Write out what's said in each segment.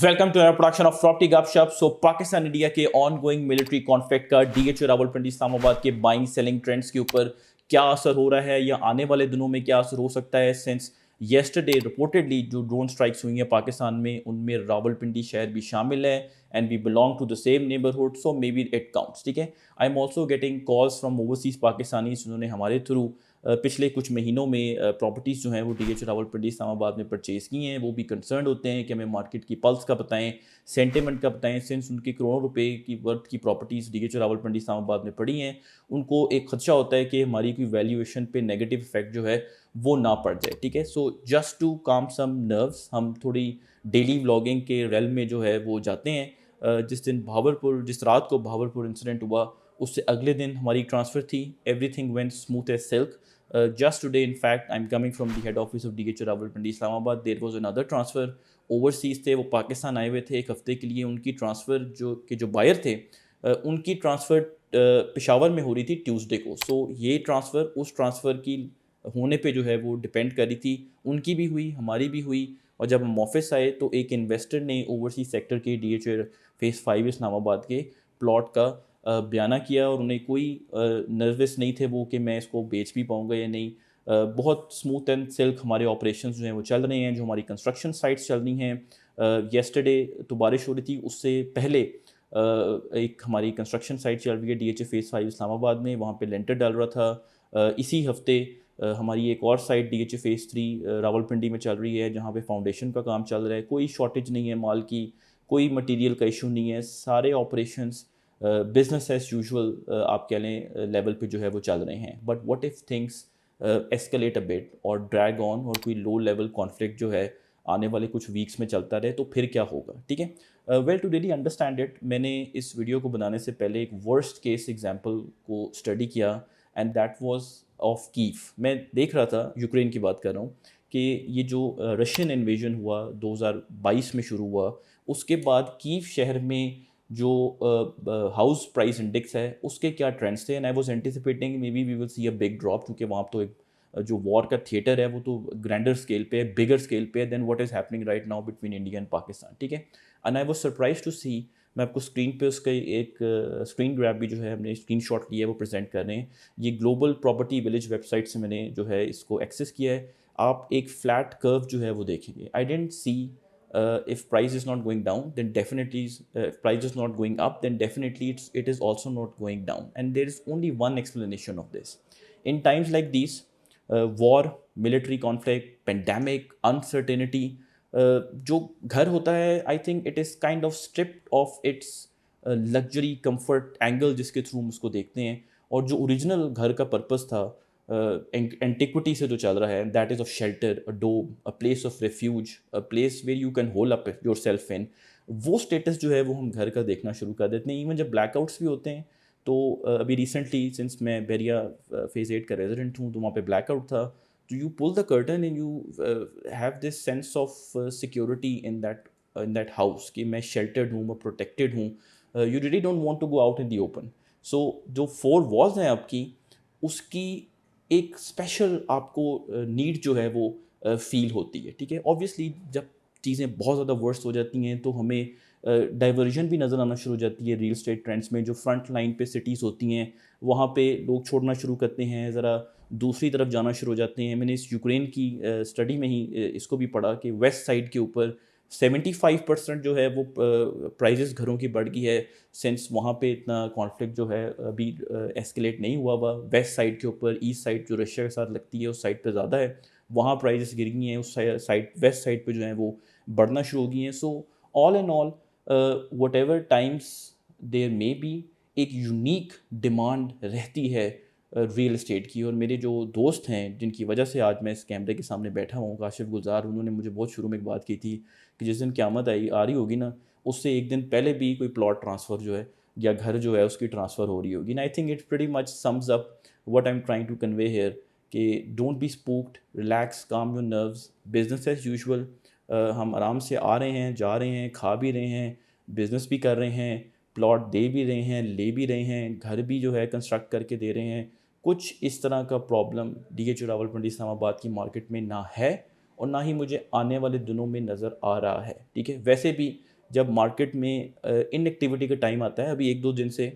Welcome to production of property Gupshup. So Pakistan India के ongoing military conflict का DHO Rawalpindi Islamabad के buying selling trends के ऊपर क्या असर हो रहा है या आने वाले दिनों में क्या असर हो सकता है। सिंस येस्टरडे रिपोर्टेडली जो ड्रोन स्ट्राइक्स हुई हैं पाकिस्तान में, उनमें रावलपिंडी शहर भी शामिल है and we belong to the same neighbourhood, so maybe it counts. ठीक है, I am also getting calls from overseas Pakistani जिन्होंने हमारे थ्रू पिछले कुछ महीनों में प्रॉपर्टीज़ जो हैं वो डीएचओ रावलपिंडी इस्लामाबाद में परचेज़ की हैं। वो भी कंसर्न होते हैं कि हमें मार्केट की पल्स का बताएं, सेंटिमेंट का बताएं। सिंस उनके करोड़ों रुपए की वर्थ की प्रॉपर्टीज़ डीएचओ रावलपिंडी इस्लामाबाद में पड़ी हैं, उनको एक खदशा होता है कि हमारी कोई वैल्यूएशन पे नेगेटिव इफेक्ट जो है वो ना पड़ जाए। ठीक है, सो जस्ट टू काम सम नर्व्स हम थोड़ी डेली व्लॉगिंग के रेल में जो है वो जाते हैं। जिस रात को भावलपुर इंसिडेंट हुआ उससे अगले दिन हमारी ट्रांसफ़र थी। Everything went smooth as silk. Just today, in fact, I'm coming from the head office of DHO Rawalpindi Islamabad. There was another transfer overseas थे, वो पाकिस्तान आए हुए थे एक हफ्ते के लिए। उनकी ट्रांसफ़र जो बायर थे उनकी ट्रांसफ़र पेशावर में हो रही थी ट्यूसडे को। सो ये ट्रांसफ़र उस ट्रांसफ़र की होने पे जो है वो डिपेंड कर रही थी। उनकी भी हुई, हमारी भी हुई। और जब हम ऑफिस आए तो एक इन्वेस्टर ने ओवरसीज सेक्टर के DHO फेज़ 5 इस्लामाबाद के प्लॉट का बयाना किया और उन्हें कोई नर्वस नहीं थे वो कि मैं इसको बेच भी पाऊँगा या नहीं। बहुत स्मूथ एंड सिल्क हमारे ऑपरेशंस जो हैं वो चल रहे हैं। जो हमारी कंस्ट्रक्शन साइट्स चल रही हैं, येस्टरडे तो बारिश हो रही थी, उससे पहले एक हमारी कंस्ट्रक्शन साइट चल रही है DHO फेज़ 5 इस्लामाबाद में, वहाँ पे लेंटर डाल रहा था। इसी हफ्ते हमारी एक और साइट DHO फेज़ 3 रावलपिंडी में चल रही है, जहाँ पे फाउंडेशन का काम चल रहा है। कोई शॉर्टेज नहीं है माल की, कोई मटेरियल का इशू नहीं है। सारे ऑपरेशंस बिजनेस एज यूजुअल आप कह लें लेवल पे जो है वो चल रहे हैं। But what if things escalate a bit और ड्रैग ऑन और कोई लो लेवल कॉन्फ्लिक्ट जो है आने वाले कुछ वीक्स में चलता रहे तो फिर क्या होगा। ठीक है, well to really understand it, मैंने इस वीडियो को बनाने से पहले एक वर्स्ट केस एग्जांपल को स्टडी किया and that was of Kyiv. मैं देख रहा था, यूक्रेन की बात कर रहा हूँ, कि ये जो रशियन इन्वेजन हुआ 2022 में शुरू हुआ, उसके बाद कीव शहर में जो हाउस प्राइस इंडेक्स है उसके क्या ट्रेंड्स थे। And I was anticipating maybe we will see a big drop, क्योंकि वहाँ तो एक जो वॉर का थिएटर है वो तो ग्रैंडर स्केल पे है, बिगर स्केल पे है then what is happening right now between India and Pakistan. ठीक है, and I was surprise to see, मैं आपको स्क्रीन पे उसका एक स्क्रीन ग्रैब भी जो है हमने स्क्रीन शॉट लिया है वो प्रेजेंट कर रहे हैं। ये ग्लोबल प्रॉपर्टी विलेज वेबसाइट से मैंने जो है इसको एक्सेस किया है। आप एक फ्लैट कर्व जो है वो देखेंगे। I didn't see if price is not going down then definitely if price is not going up then definitely it is also not going down, and there is only one explanation of this. In times like these, war, military conflict, pandemic, uncertainty, जो घर होता है I think it is kind of stripped of its luxury comfort angle जिसके through हम उसको देखते हैं। और जो ओरिजिनल घर का पर्पस था एंटिक्विटी से जो चल रहा है, that is of shelter, a dome, a place of refuge, a place where you can hole up yourself in, वो स्टेटस जो है वो हम घर का देखना शुरू कर देते हैं। इवन जब ब्लैकआउट्स भी होते हैं तो अभी रिसेंटली सिंस मैं बैरिया फेज़ 8 का रेजिडेंट हूँ तो वहाँ पे ब्लैकआउट था, तो you pull the curtain and you have this sense of security in that house कि मैं शेल्टर्ड हूँ, मैं प्रोटेक्टेड हूँ। You really don't want to go out in the open. So जो 4 वॉल्स हैं आपकी, उसकी एक स्पेशल आपको नीड जो है वो फील होती है। ठीक है, ऑब्वियसली जब चीज़ें बहुत ज़्यादा वर्स्ट हो जाती हैं तो हमें डाइवर्जन भी नज़र आना शुरू हो जाती है रियल एस्टेट ट्रेंड्स में। जो फ्रंट लाइन पे सिटीज़ होती हैं वहाँ पे लोग छोड़ना शुरू करते हैं, ज़रा दूसरी तरफ जाना शुरू हो जाते हैं। मैंने इस यूक्रेन की स्टडी में ही इसको भी पढ़ा कि वेस्ट साइड के ऊपर 75% जो है वो प्राइजेस घरों की बढ़ गई है। सिंस वहाँ पे इतना कॉन्फ्लिक्ट जो है अभी एस्केलेट नहीं हुआ हुआ। वेस्ट साइड के ऊपर ईस्ट साइड जो रशिया के साथ लगती है उस साइड पे ज़्यादा है, वहाँ प्राइजेस गिर गई हैं। उस साइड वेस्ट साइड पे जो है वो बढ़ना शुरू हो गई हैं। So all and all whatever times there may be एक यूनिक डिमांड रहती है रियल एस्टेट की। और मेरे जो दोस्त हैं जिनकी वजह से आज मैं इस कैमरे के सामने बैठा हूँ, काशिफ गुलजार, उन्होंने मुझे बहुत शुरू में एक बात की थी कि जिस दिन क़यामत आ रही होगी ना, उससे एक दिन पहले भी कोई प्लॉट ट्रांसफ़र जो है या घर जो है उसकी ट्रांसफ़र हो रही होगी। I think it pretty much sums up what I am trying to convey here कि don't be spooked, relax, calm your nerves, business as usual. हम आराम से आ रहे हैं, जा रहे हैं, खा भी रहे हैं, बिज़नेस भी कर रहे हैं, प्लॉट दे भी रहे हैं, ले भी रहे हैं, घर भी जो है कंस्ट्रक्ट करके दे रहे हैं। कुछ इस तरह का प्रॉब्लम DHO रावलपिंडी इस्लामाबाद की मार्केट में ना है اور نہ ہی مجھے آنے والے دنوں میں نظر آ رہا ہے. ٹھیک ہے, ویسے بھی جب مارکیٹ میں ان ایکٹیویٹی کا ٹائم آتا ہے, ابھی 1-2 دن سے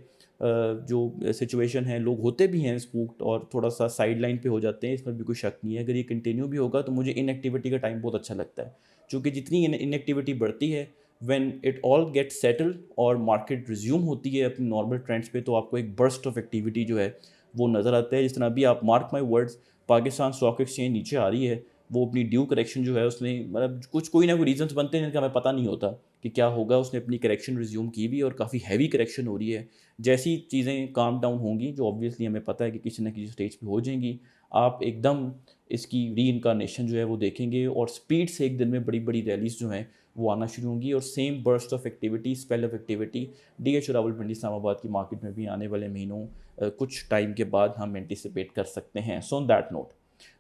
جو سچویشن ہے, لوگ ہوتے بھی ہیں اسپوکڈ اور تھوڑا سا سائڈ لائن پہ ہو جاتے ہیں, اس میں بھی کوئی شک نہیں ہے. اگر یہ کنٹینیو بھی ہوگا تو مجھے ان ایکٹیویٹی کا ٹائم بہت اچھا لگتا ہے, چونکہ جتنی ان ایکٹیویٹی بڑھتی ہے, when it all get settle اور مارکیٹ ریزیوم ہوتی ہے اپنی نارمل ٹرینڈس پہ, تو آپ کو ایک برسٹ آف ایکٹیویٹی جو ہے وہ نظر آتا ہے. جس طرح ابھی آپ mark my words, Pakistan stock exchange نیچے آ رہی ہے, وہ اپنی ڈیو کریکشن جو ہے اس نے, مطلب کچھ کوئی نہ کوئی ریزنس بنتے ہیں جن کا ہمیں پتہ نہیں ہوتا کہ کیا ہوگا, اس نے اپنی کریکشن ریزیوم کی بھی اور کافی ہیوی کریکشن ہو رہی ہے. جیسی چیزیں کام ڈاؤن ہوں گی, جو آبویسلی ہمیں پتہ ہے کہ کسی نہ کسی اسٹیج پہ ہو جائیں گی, آپ ایک دم اس کی ری انکارنیشن جو ہے وہ دیکھیں گے, اور سپیڈ سے ایک دن میں بڑی بڑی ریلیز جو ہیں وہ آنا شروع ہوں گی, اور same burst of activity, spell of activity D H اور راولپنڈی اسلام آباد کی مارکیٹ میں بھی آنے والے مہینوں کچھ ٹائم کے بعد ہم اینٹیسپیٹ کر سکتے ہیں. So on that note,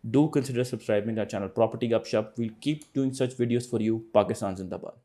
do consider subscribing our channel Property Gupshup. We'll keep doing such videos for you. Pakistan Zindabad.